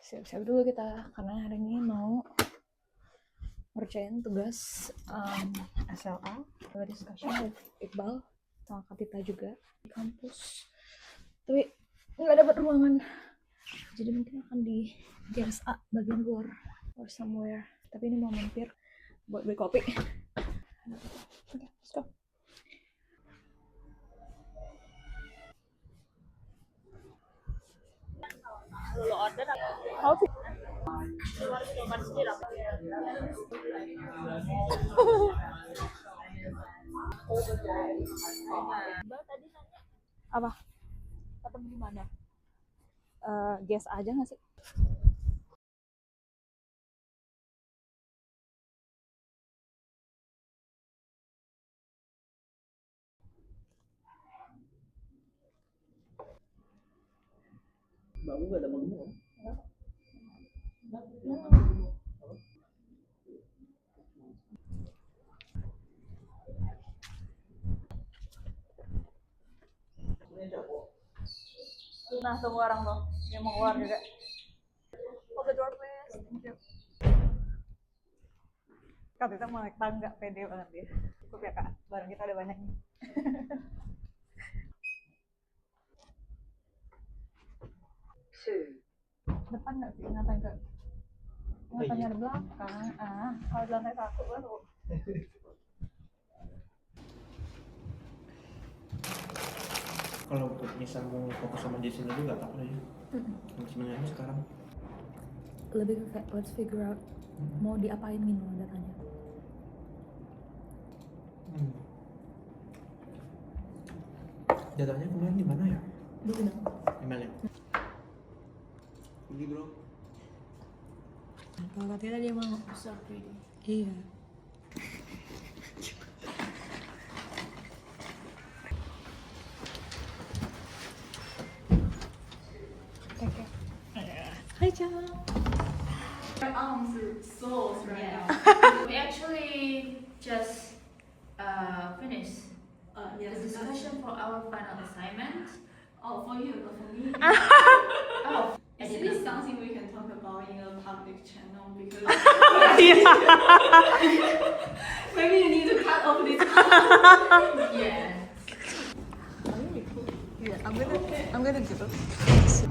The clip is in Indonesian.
siap-siap dulu kita karena hari ini mau ngerjain tugas SLA discussion with Iqbal sama Kapita juga di kampus, tapi nggak dapat ruangan, jadi mungkin akan di GSA bagian luar or somewhere. Tapi ini mau mampir buat beli kopi. Okay, let's go. Lo order apa? Apa? Ketemu di mana? Guess aja nggak sih? Baru gak ada bangun. Nah, tunggu orang tuh, dia mau keluar juga. Open the door please, thank you. Kak Tita mau naik tangga, pede banget dia. Cukup ya kak, barang kita ada banyak nih. Depan nggak sih, ngapain ke? Ngapain ada belakang? Kalau di lantai 1 baru. Kalau misal mau fokus sama Jason itu nggak apa-apa ya. Sebenarnya sekarang Lebih ke kayak let's figure out mau diapain gitu datanya. Datanya kemarin di mana ya? Di email. Email ya. Pergi bro. Kalau Kak Tita dia mau. So pretty. Iya. Hai Cang. Our arms are sore right now. We actually just finished the discussion for our final assignment. Oh, for you, not for me. Oh, Is this something we can talk about in a public channel? Because maybe you need to cut off this. yeah. Yeah, I'm gonna do it.